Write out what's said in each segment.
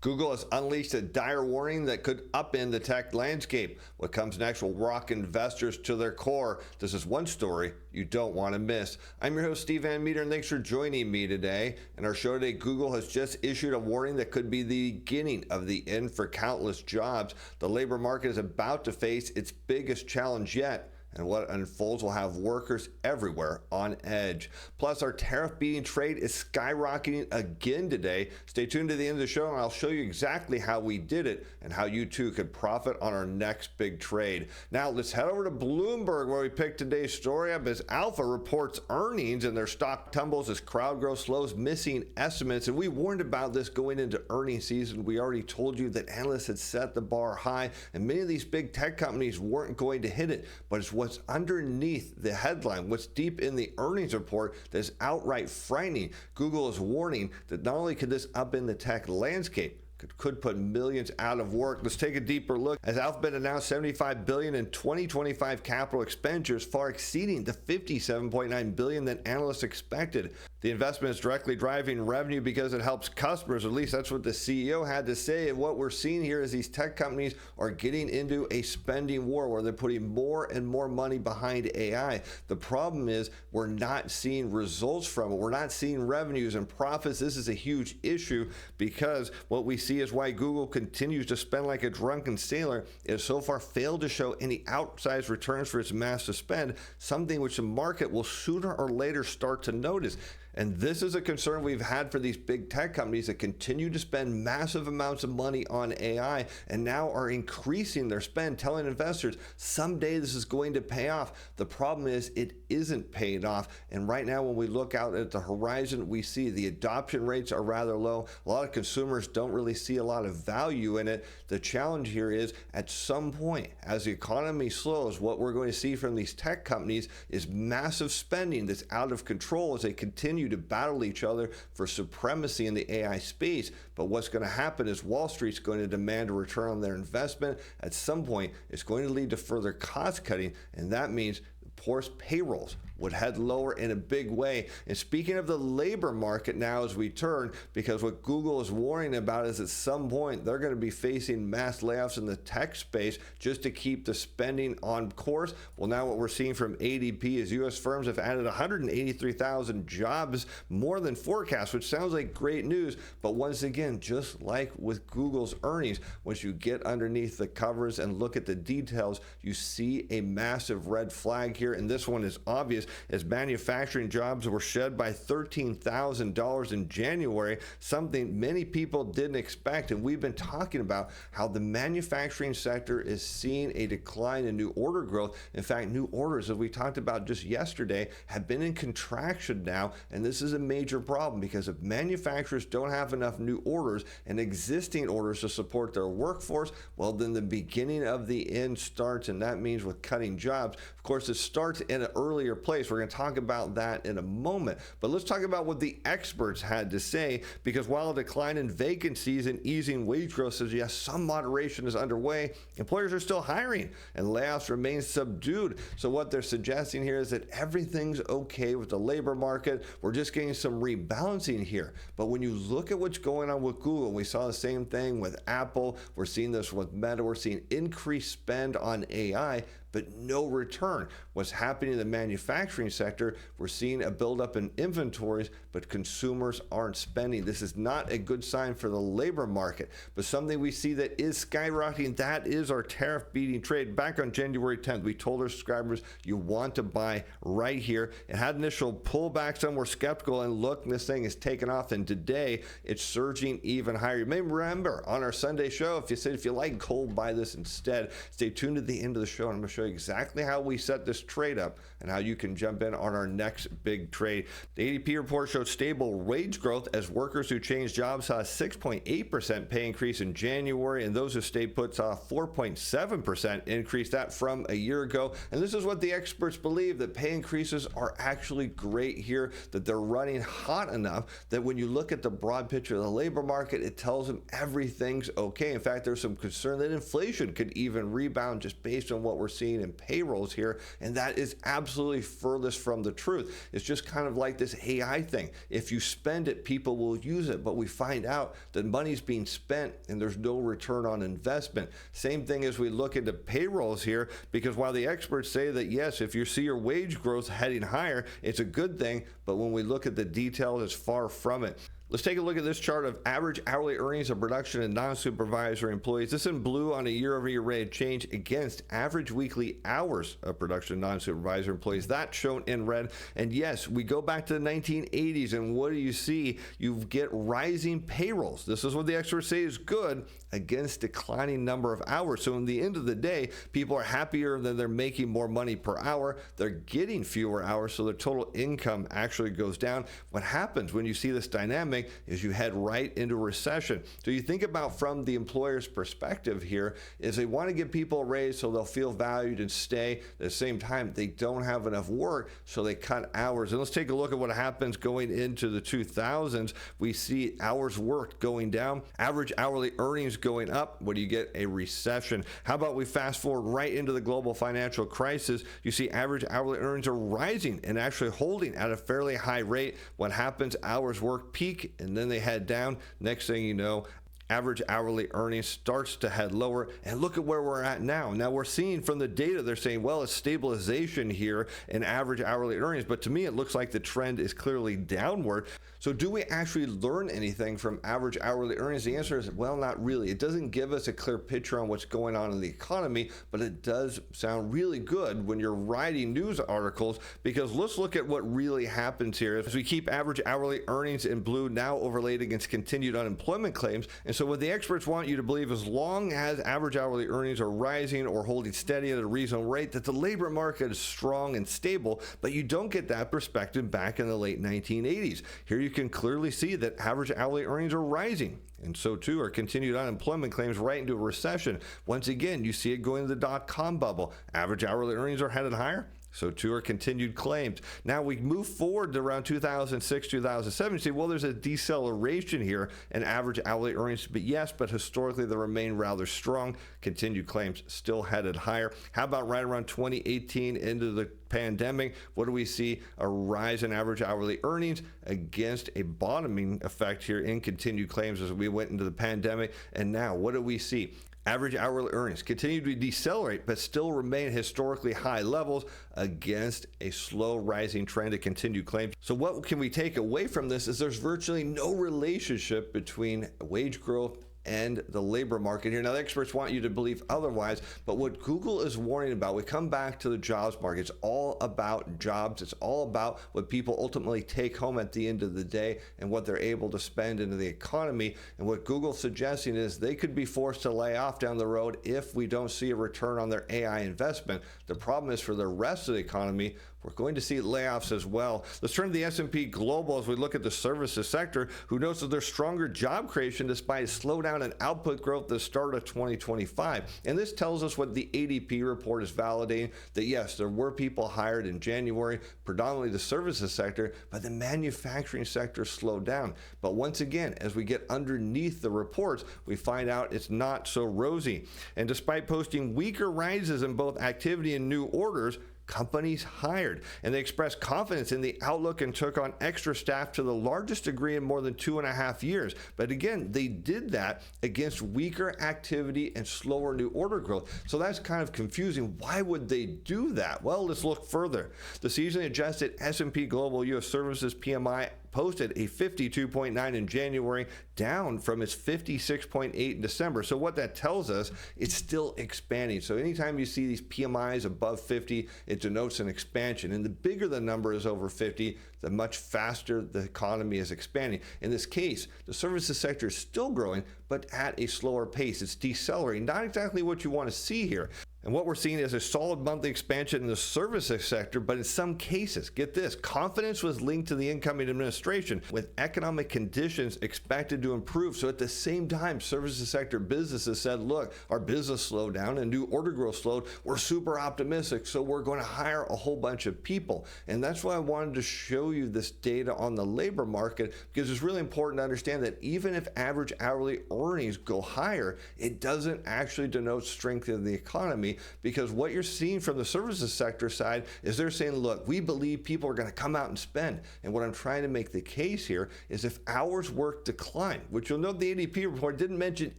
Google has unleashed a dire warning that could upend the tech landscape. What comes next will rock investors to their core. This is one story you don't want to miss. I'm your host, Steve Van Metre, and thanks for joining me today. In our show today, Google has just issued a warning that could be the beginning of the end for countless jobs. The labor market is about to face its biggest challenge yet, and what unfolds will have workers everywhere on edge. Plus, our tariff-beating trade is skyrocketing again today. Stay tuned to the end of the show, and I'll show you exactly how we did it and how you too could profit on our next big trade. Now, let's head over to Bloomberg, where we picked today's story up as Alpha reports earnings and their stock tumbles as crowd growth slows, missing estimates. And we warned about this going into earnings season. We already told you that analysts had set the bar high, and many of these big tech companies weren't going to hit it. But it's what's underneath the headline, what's deep in the earnings report that's outright frightening. Google is warning that not only could this upend the tech landscape, could put millions out of work. Let's take a deeper look as Alphabet announced $75 billion in 2025 capital expenditures, far exceeding the $57.9 billion that analysts expected. The investment is directly driving revenue because it helps customers. At least that's what the CEO had to say. And what we're seeing here is these tech companies are getting into a spending war where they're putting more and more money behind AI. The problem is we're not seeing results from it. We're not seeing revenues and profits. This is a huge issue because what we see is why Google continues to spend like a drunken sailor. It has so far failed to show any outsized returns for its massive spend, something which the market will sooner or later start to notice. And this is a concern we've had for these big tech companies that continue to spend massive amounts of money on AI and now are increasing their spend, telling investors someday this is going to pay off. The problem is it isn't paying off. And right now, when we look out at the horizon, we see the adoption rates are rather low. A lot of consumers don't really see a lot of value in it. The challenge here is at some point, as the economy slows, what we're going to see from these tech companies is massive spending that's out of control as they continue to battle each other for supremacy in the AI space. But what's going to happen is Wall Street's going to demand a return on their investment. At some point, it's going to lead to further cost cutting, and that means poor's payrolls would head lower in a big way. And speaking of the labor market now as we turn, because what Google is warning about is at some point they're going to be facing mass layoffs in the tech space just to keep the spending on course. Well, now what we're seeing from ADP is U.S. firms have added 183,000 jobs, more than forecast, which sounds like great news. But once again, just like with Google's earnings, once you get underneath the covers and look at the details, you see a massive red flag here. And this one is obvious as manufacturing jobs were shed by $13,000 in January, something many people didn't expect. And we've been talking about how the manufacturing sector is seeing a decline in new order growth. In fact, new orders, as we talked about just yesterday, have been in contraction now. And this is a major problem because if manufacturers don't have enough new orders and existing orders to support their workforce, well, then the beginning of the end starts. And that means with cutting jobs, of course, it starts in an earlier place. We're going to talk about that in a moment. But let's talk about what the experts had to say, because while a decline in vacancies and easing wage growth says, yes, some moderation is underway, employers are still hiring and layoffs remain subdued. So what they're suggesting here is that everything's okay with the labor market. We're just getting some rebalancing here. But when you look at what's going on with Google, we saw the same thing with Apple. We're seeing this with Metre. We're seeing increased spend on AI, but no return. What's happening in the manufacturing sector, we're seeing a buildup in inventories, but consumers aren't spending. This is not a good sign for the labor market. But something we see that is skyrocketing, that is our tariff-beating trade. Back on January 10th, we told our subscribers you want to buy right here. It had initial pullback, some were skeptical, and look, this thing is taken off, and today it's surging even higher. You may remember on our Sunday show, if you said if you like gold, buy this instead. Stay tuned to the end of the show, and I'm going to show you exactly how we set this trade up and how you can jump in on our next big trade. The ADP report showed stable wage growth as workers who changed jobs saw a 6.8% pay increase in January, and those who stayed put saw a 4.7% increase, that from a year ago. And this is what the experts believe, that pay increases are actually great here, that they're running hot enough that when you look at the broad picture of the labor market, it tells them everything's okay. In fact, there's some concern that inflation could even rebound just based on what we're seeing seeing in payrolls here, and that is absolutely furthest from the truth. It's just kind of like this AI thing. If you spend it, people will use it, but we find out that money's being spent and there's no return on investment. Same thing as we look into payrolls here, because while the experts say that yes, if you see your wage growth heading higher, it's a good thing, but when we look at the details, it's far from it. Let's take a look at this chart of average hourly earnings of production and non-supervisory employees. This in blue on a year-over-year rate of change against average weekly hours of production and non-supervisory employees. That's shown in red. And yes, we go back to the 1980s, and what do you see? You get rising payrolls. This is what the experts say is good against declining number of hours. So in the end of the day, people are happier that they're making more money per hour. They're getting fewer hours, so their total income actually goes down. What happens when you see this dynamic is you head right into recession. So you think about from the employer's perspective here is they want to give people a raise so they'll feel valued and stay. At the same time, they don't have enough work, so they cut hours. And let's take a look at what happens going into the 2000s. We see hours worked going down, average hourly earnings going up. What do you get? A recession. How about we fast forward right into the global financial crisis? You see average hourly earnings are rising and actually holding at a fairly high rate. What happens? Hours worked peak and then they head down. Next thing you know, average hourly earnings starts to head lower, and look at where we're at now. Now we're seeing from the data, they're saying, well, it's stabilization here in average hourly earnings, but to me it looks like the trend is clearly downward. So do we actually learn anything from average hourly earnings? The answer is, well, not really. It doesn't give us a clear picture on what's going on in the economy, but it does sound really good when you're writing news articles, because let's look at what really happens here. As we keep average hourly earnings in blue, now overlaid against continued unemployment claims. And so what the experts want you to believe, as long as average hourly earnings are rising or holding steady at a reasonable rate, that the labor market is strong and stable, but you don't get that perspective back in the late 1980s. Here you can clearly see that average hourly earnings are rising. And so too are continued unemployment claims right into a recession. Once again, you see it going to the dot-com bubble. Average hourly earnings are headed higher. So too are continued claims. Now we move forward to around 2006, 2007. You say, well, there's a deceleration here in average hourly earnings, but yes, but historically they remain rather strong. Continued claims still headed higher. How about right around 2018 into the pandemic? What do we see? A rise in average hourly earnings against a bottoming effect here in continued claims as we went into the pandemic. And now what do we see? Average hourly earnings continue to decelerate, but still remain historically high levels against a slow rising trend of continued claims. So what can we take away from this is there's virtually no relationship between wage growth and the labor market here. Now, the experts want you to believe otherwise, but what Google is warning about, we come back to the jobs market. It's all about jobs. It's all about what people ultimately take home at the end of the day and what they're able to spend into the economy. And what Google's suggesting is they could be forced to lay off down the road if we don't see a return on their AI investment. The problem is for the rest of the economy, we're going to see layoffs as well. Let's turn to the S&P Global as we look at the services sector, who notes that there's stronger job creation despite a slowdown in output growth at the start of 2025. And this tells us what the ADP report is validating, that yes, there were people hired in January, predominantly the services sector, but the manufacturing sector slowed down. But once again, as we get underneath the reports, we find out it's not so rosy. And despite posting weaker rises in both activity and new orders, companies hired, and they expressed confidence in the outlook and took on extra staff to the largest degree in more than 2.5 years. But again, they did that against weaker activity and slower new order growth. So that's kind of confusing. Why would they do that? Well, let's look further. The seasonally adjusted S&P Global U.S. Services PMI posted a 52.9 in January, down from its 56.8 in December. So what that tells us, it's still expanding. So anytime you see these PMIs above 50, it denotes an expansion. And the bigger the number is over 50, the much faster the economy is expanding. In this case, the services sector is still growing, but at a slower pace. It's decelerating, not exactly what you want to see here. And what we're seeing is a solid monthly expansion in the services sector, but in some cases, get this, confidence was linked to the incoming administration, with economic conditions expected to improve. So at the same time, services sector businesses said, look, our business slowed down and new order growth slowed. We're super optimistic, so we're going to hire a whole bunch of people. And that's why I wanted to show you this data on the labor market, because it's really important to understand that even if average hourly earnings go higher, it doesn't actually denote strength of the economy. because what you're seeing from the services sector side is they're saying, look, we believe people are going to come out and spend. And what I'm trying to make the case here is if hours work decline, which you'll note the ADP report didn't mention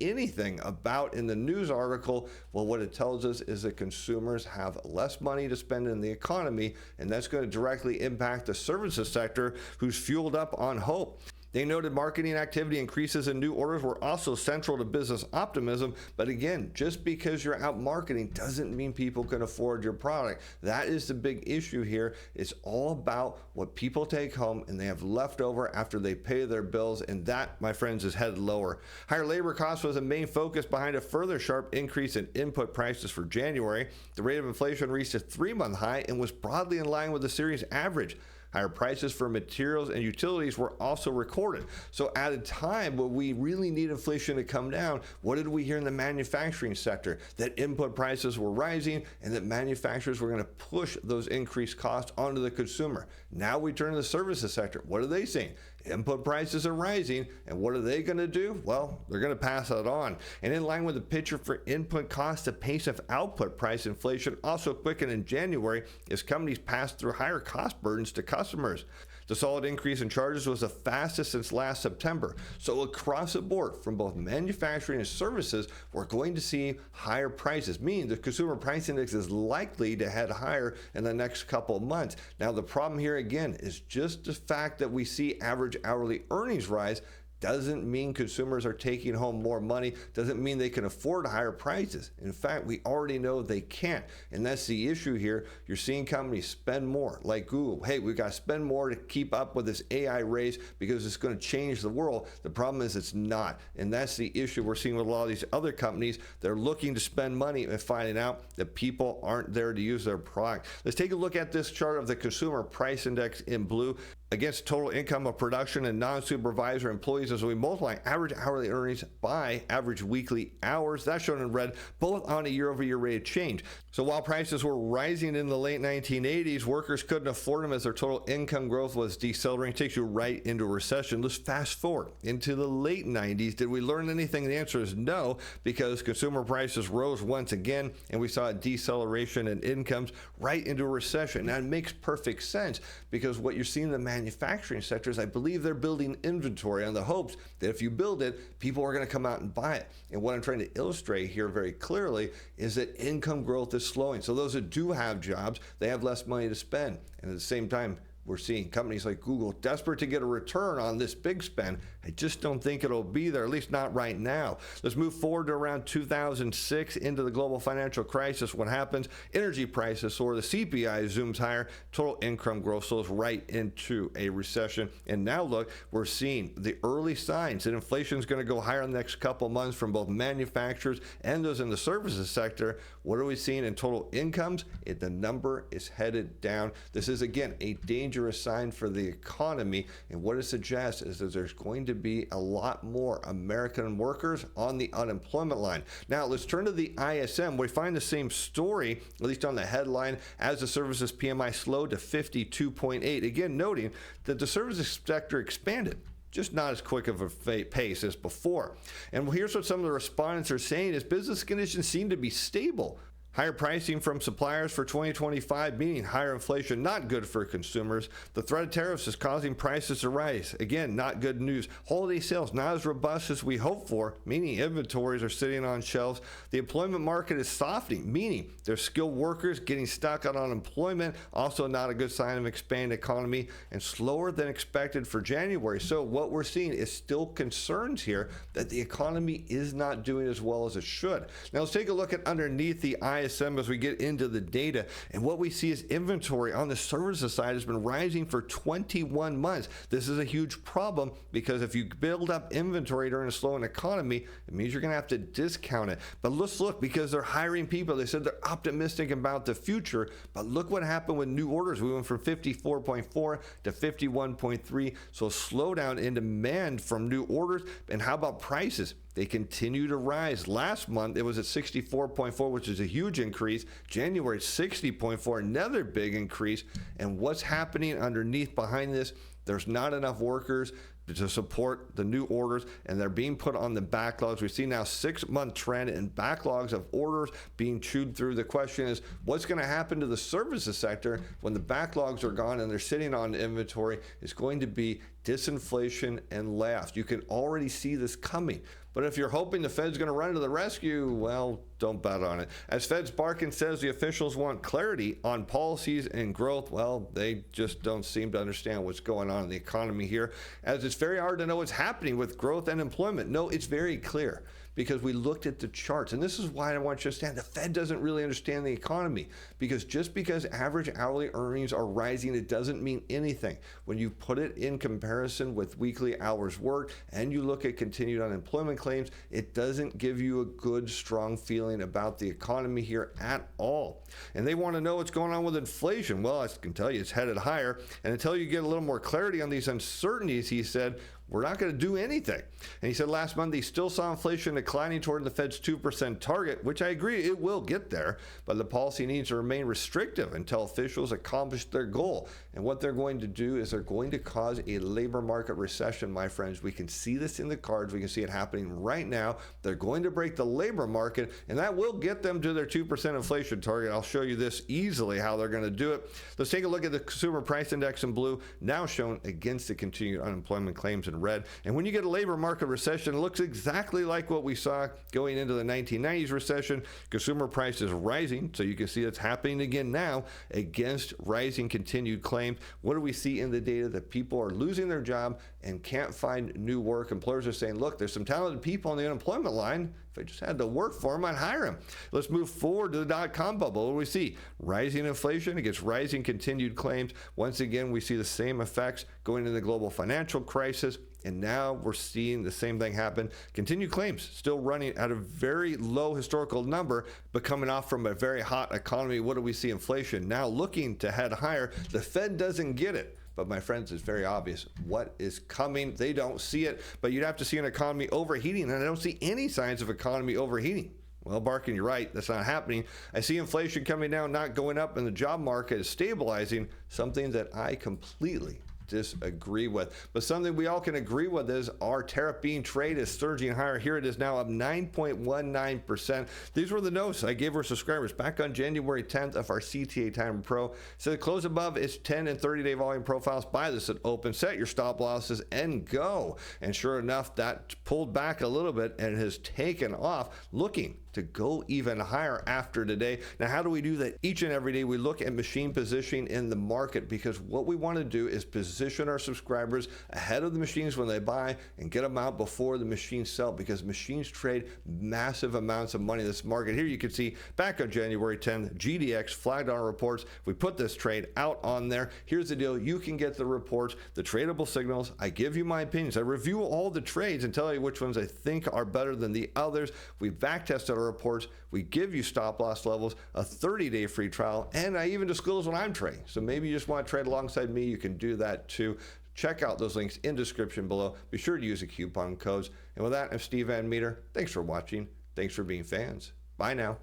anything about in the news article, well, what it tells us is that consumers have less money to spend in the economy, and that's going to directly impact the services sector, who's fueled up on hope. They noted marketing activity increases in new orders were also central to business optimism. But again, just because you're out marketing doesn't mean people can afford your product. That is the big issue here. It's all about what people take home and they have left over after they pay their bills. And that, my friends, is headed lower. Higher labor costs was a main focus behind a further sharp increase in input prices for January. The rate of inflation reached a 3-month high and was broadly in line with the series average. Higher prices for materials and utilities were also recorded. So at a time when we really need inflation to come down, what did we hear in the manufacturing sector? That input prices were rising and that manufacturers were going to push those increased costs onto the consumer. Now we turn to the services sector. What are they saying? Input prices are rising, and what are they going to do? Well, they're going to pass that on. And in line with the picture for input costs, the pace of output price inflation also quickened in January as companies passed through higher cost burdens to customers. The solid increase in charges was the fastest since last September. So across the board, from both manufacturing and services, we're going to see higher prices, meaning the consumer price index is likely to head higher in the next couple of months. Now, the problem here again is just the fact that we see average hourly earnings rise doesn't mean consumers are taking home more money, doesn't mean they can afford higher prices. In fact, we already know they can't. And that's the issue here. You're seeing companies spend more, like Google. Hey, we've got to spend more to keep up with this AI race because it's going to change the world. The problem is it's not. And that's the issue we're seeing with a lot of these other companies. They're looking to spend money and finding out that people aren't there to use their product. Let's take a look at this chart of the consumer price index in blue against total income of production and non-supervisor employees as we multiply average hourly earnings by average weekly hours. That's shown in red, both on a year-over-year rate of change. So while prices were rising in the late 1980s, workers couldn't afford them as their total income growth was decelerating. Takes you right into a recession. Let's fast forward into the late 90s. Did we learn anything? The answer is no, because consumer prices rose once again, and we saw a deceleration in incomes right into a recession. Now, it makes perfect sense because what you're seeing in the manufacturing sectors, I believe they're building inventory on the hopes that if you build it, people are going to come out and buy it. And what I'm trying to illustrate here very clearly is that income growth is slowing. So those that do have jobs, they have less money to spend. And at the same time, we're seeing companies like Google desperate to get a return on this big spend. I just don't think it'll be there, at least not right now. Let's move forward to around 2006 into the global financial crisis. What happens? Energy prices soar, the CPI zooms higher, total income growth slows right into a recession. And now look, we're seeing the early signs that inflation is going to go higher in the next couple months from both manufacturers and those in the services sector. What are we seeing in total incomes? The number is headed down. This is, again, a dangerous sign for the economy, and what it suggests is that there's going to be a lot more American workers on the unemployment line. Now let's turn to the ISM. We find the same story, at least on the headline, as the services PMI slowed to 52.8. Again, noting that the services sector expanded, just not as quick of a pace as before. And here's what some of the respondents are saying is business conditions seem to be stable. Higher pricing from suppliers for 2025, meaning higher inflation, not good for consumers. The threat of tariffs is causing prices to rise. Again, not good news. Holiday sales not as robust as we hoped for, meaning inventories are sitting on shelves. The employment market is softening, meaning there's skilled workers getting stuck on unemployment, also not a good sign of expanding economy, and slower than expected for January. So what we're seeing is still concerns here that the economy is not doing as well as it should. Now let's take a look at underneath the ISM as we get into the data, and what we see is inventory on the services side has been rising for 21 months. This is a huge problem because if you build up inventory during a slowing economy, it means you're going to have to discount it. But let's look, because they're hiring people. They said they're optimistic about the future, but look what happened with new orders. We went from 54.4 to 51.3, so a slowdown in demand from new orders. And how about prices? They continue to rise. Last month, it was at 64.4, which is a huge increase. January, 60.4, another big increase. And what's happening underneath behind this? There's not enough workers. to support the new orders, and they're being put on the backlogs. We see now 6-month trend in backlogs of orders being chewed through. The question is, what's going to happen to the services sector when the backlogs are gone and they're sitting on inventory? It's going to be disinflation and layoffs. You can already see this coming. But if you're hoping the Fed's going to run to the rescue, well, don't bet on it. As Fed's Barkin says, the officials want clarity on policies and growth. Well, they just don't seem to understand what's going on in the economy here, as it's very hard to know what's happening with growth and employment. No, it's very clear, because we looked at the charts. And this is why I want you to understand the Fed doesn't really understand the economy, because just because average hourly earnings are rising, it doesn't mean anything. When you put it in comparison with weekly hours worked and you look at continued unemployment claims, it doesn't give you a good, strong feeling about the economy here at all. And they want to know what's going on with inflation. Well, I can tell you it's headed higher. And until you get a little more clarity on these uncertainties, he said, we're not going to do anything. And he said last month he still saw inflation declining toward the Fed's 2% target, which I agree it will get there, but the policy needs to remain restrictive until officials accomplish their goal. And what they're going to do is they're going to cause a labor market recession, my friends. We can see this in the cards. We can see it happening right now. They're going to break the labor market, and that will get them to their 2% inflation target. I'll show you this easily, how they're going to do it. Let's take a look at the consumer price index in blue, now shown against the continued unemployment claims in red. And when you get a labor market recession, it looks exactly like what we saw going into the 1990s recession. Consumer prices rising, so you can see it's happening again now against rising continued claims. What do we see in the data? That people are losing their job and can't find new work. Employers are saying, look, there's some talented people on the unemployment line. If I just had to work for them, I'd hire them. Let's move forward to the dot-com bubble. What do we see? Rising inflation against rising continued claims. Once again, we see the same effects going into the global financial crisis. And now we're seeing the same thing happen. Continued claims still running at a very low historical number, but coming off from a very hot economy. What do we see? Inflation now looking to head higher. The Fed doesn't get it. But my friends, it's very obvious what is coming. They don't see it, but you'd have to see an economy overheating, and I don't see any signs of economy overheating. Well, Barkin, you're right. That's not happening. I see inflation coming down, not going up, and the job market is stabilizing, something that I completely disagree with. But something we all can agree with is our tariff being trade is surging higher. Here it is now up 9.19%. These were the notes I gave our subscribers back on January 10th of our CTA Time Pro. So the close above is 10 and 30-day volume profiles. Buy this at open, set your stop losses, and go. And sure enough, that pulled back a little bit and has taken off, looking to go even higher after today. Now, how do we do that? Each and every day we look at machine positioning in the market, because what we want to do is position our subscribers ahead of the machines when they buy and get them out before the machines sell, because machines trade massive amounts of money in this market. Here you can see back on January 10th, GDX flagged our reports. We put this trade out on there. Here's the deal. You can get the reports, the tradable signals. I give you my opinions. I review all the trades and tell you which ones I think are better than the others. We back tested our reports. We give you stop loss levels, a 30-day free trial, and I even disclose when I'm trading. So maybe you just want to trade alongside me. You can do that too. Check out those links in description below. Be sure to use the coupon codes. And with that, I'm Steve Van Metre. Thanks for watching. Thanks for being fans. Bye now.